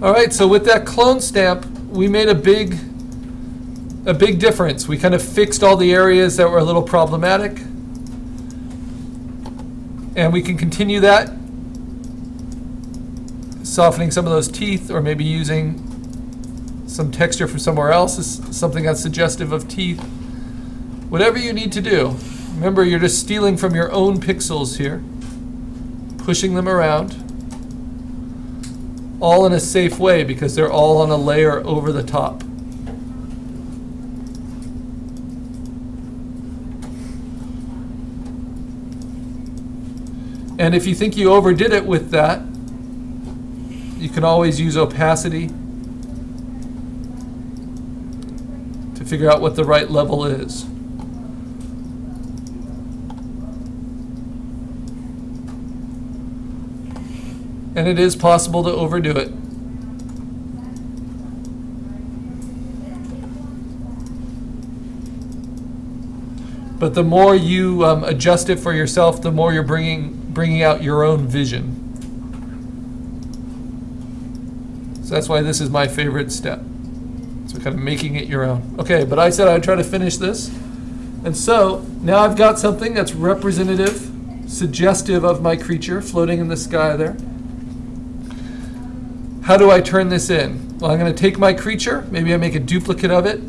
All right, so with that clone stamp, we made a big difference. We kind of fixed all the areas that were a little problematic. And we can continue that, softening some of those teeth, or maybe using some texture from somewhere else, something that's suggestive of teeth. Whatever you need to do. Remember, you're just stealing from your own pixels here, pushing them around, all in a safe way because they're all on a layer over the top. And if you think you overdid it with that, you can always use opacity to figure out what the right level is. And it is possible to overdo it. But the more you adjust it for yourself, the more you're bringing out your own vision. So that's why this is my favorite step. So kind of making it your own. Okay, but I said I'd try to finish this. And so now I've got something that's representative, suggestive of my creature floating in the sky there. How do I turn this in? Well, I'm going to take my creature. Maybe I make a duplicate of it.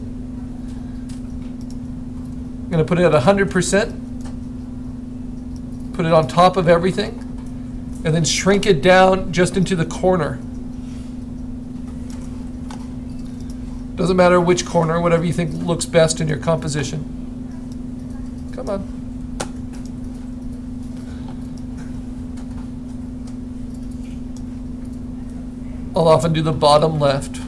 I'm going to put it at 100%. Put it on top of everything. And then shrink it down just into the corner. Doesn't matter which corner, whatever you think looks best in your composition. Come on. I'll often do the bottom left.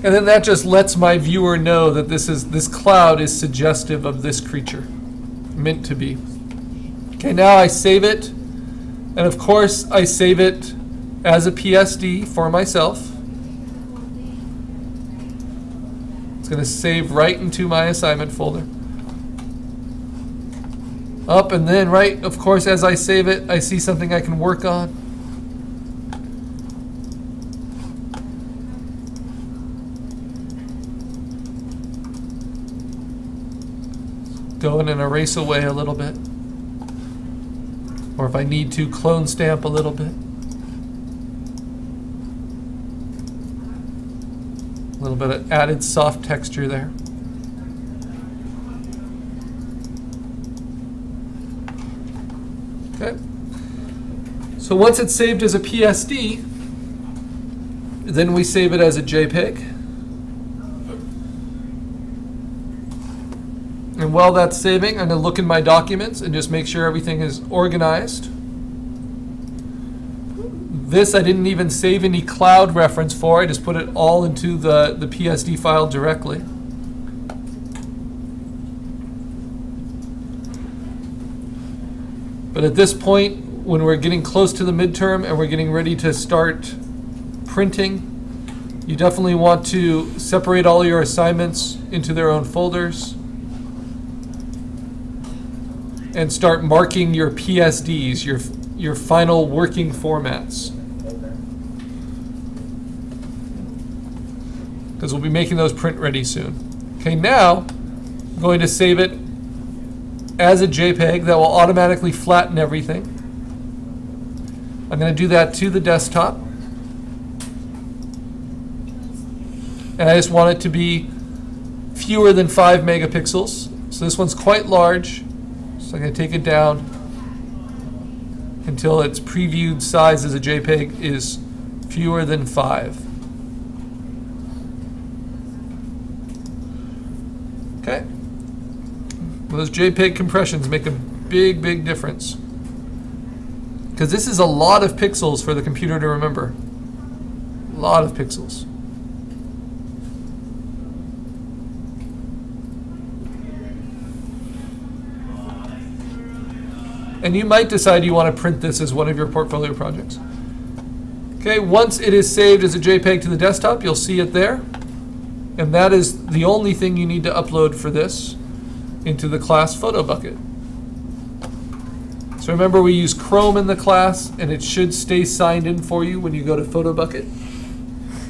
And then that just lets my viewer know that this cloud is suggestive of this creature, meant to be. Okay, now I save it, and of course I save it as a PSD for myself. It's going to save right into my assignment folder. Up and then right, of course, as I save it, I see something I can work on. Go in and erase away a little bit. Or if I need to, clone stamp a little bit. A little bit of added soft texture there. Okay. So once it's saved as a PSD, then we save it as a JPEG. And while that's saving, I'm going to look in my documents and just make sure everything is organized. This I didn't even save any cloud reference for. I just put it all into the PSD file directly. But at this point, when we're getting close to the midterm and we're getting ready to start printing, you definitely want to separate all your assignments into their own folders and start marking your PSDs, your final working formats. Because we'll be making those print ready soon. Okay, now I'm going to save it as a JPEG that will automatically flatten everything. I'm going to do that to the desktop. And I just want it to be fewer than 5 megapixels. So this one's quite large. So I'm going to take it down until its previewed size as a JPEG is fewer than 5. Okay. Those JPEG compressions make a big, big difference. Because this is a lot of pixels for the computer to remember. A lot of pixels. And you might decide you want to print this as one of your portfolio projects. Okay, once it is saved as a JPEG to the desktop, you'll see it there. And that is the only thing you need to upload for this into the class photo bucket. So remember, we use Chrome in the class, and it should stay signed in for you when you go to PhotoBucket.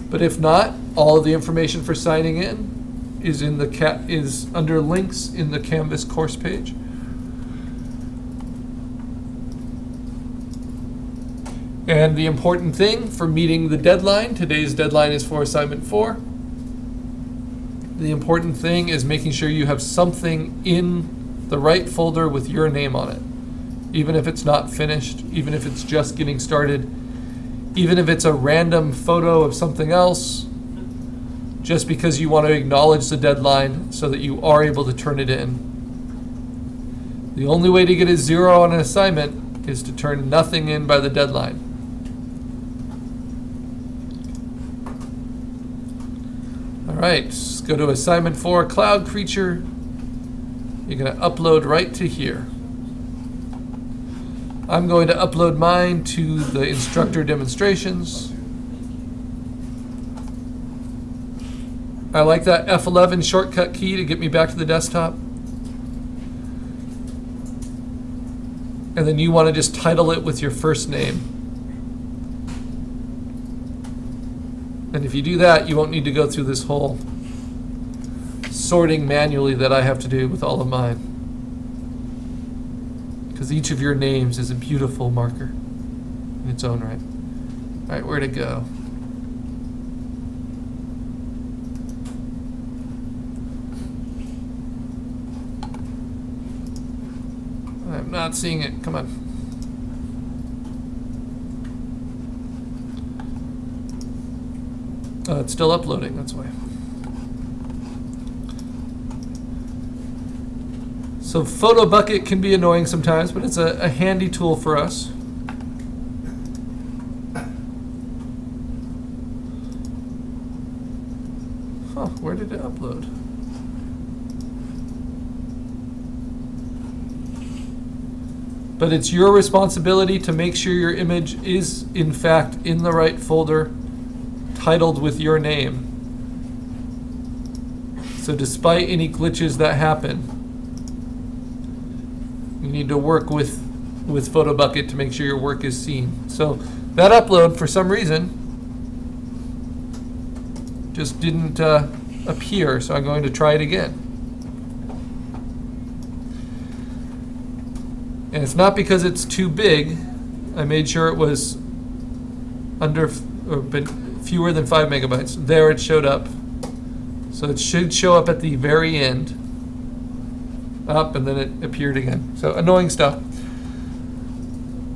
But if not, all of the information for signing in is in the is under links in the Canvas course page. And the important thing for meeting the deadline, today's deadline is for assignment 4. The important thing is making sure you have something in the right folder with your name on it. Even if it's not finished, even if it's just getting started, even if it's a random photo of something else, just because you want to acknowledge the deadline so that you are able to turn it in. The only way to get a 0 on an assignment is to turn nothing in by the deadline. All right, let's go to assignment 4, Cloud Creature. You're going to upload right to here. I'm going to upload mine to the instructor demonstrations. I like that F11 shortcut key to get me back to the desktop. And then you want to just title it with your first name. And if you do that, you won't need to go through this whole sorting manually that I have to do with all of mine. Because each of your names is a beautiful marker in its own right. All right, where to go? I'm not seeing it. Come on. Oh, it's still uploading, that's why. So PhotoBucket can be annoying sometimes, but it's a handy tool for us. Huh, where did it upload? But it's your responsibility to make sure your image is, in fact, in the right folder, titled with your name. So despite any glitches that happen, you need to work with PhotoBucket to make sure your work is seen. So that upload, for some reason, just didn't appear, so I'm going to try it again. And it's not because it's too big. I made sure it was under or fewer than 5 megabytes. There it showed up. So it should show up at the very end. Up, and then it appeared again. So annoying stuff.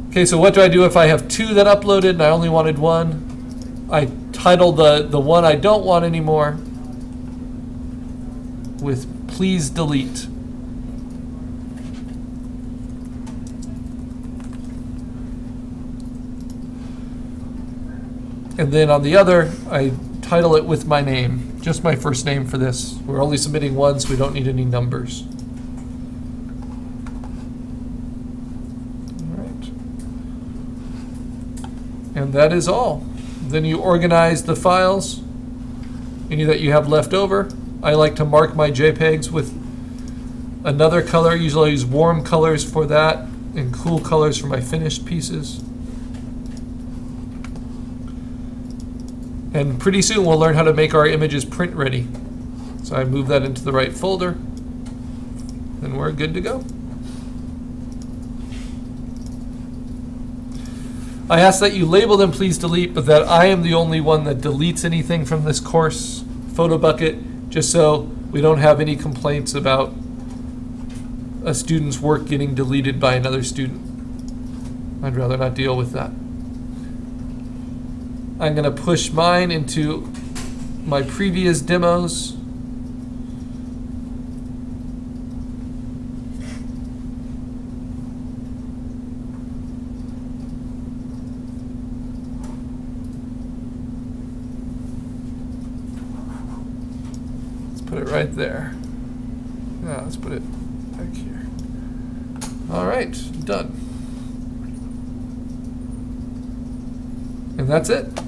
Okay, so what do I do if I have 2 that uploaded and I only wanted 1? I title the one I don't want anymore with please delete. And then on the other, I title it with my name, just my first name for this. We're only submitting one, so we don't need any numbers. And that is all. Then you organize the files, any that you have left over. I like to mark my JPEGs with another color. Usually I use warm colors for that and cool colors for my finished pieces. And pretty soon we'll learn how to make our images print ready. So I move that into the right folder, and we're good to go. I ask that you label them please delete, but that I am the only one that deletes anything from this course, PhotoBucket, just so we don't have any complaints about a student's work getting deleted by another student. I'd rather not deal with that. I'm going to push mine into my previous demos. Put it right there. Now let's put it back here. All right, done. And that's it.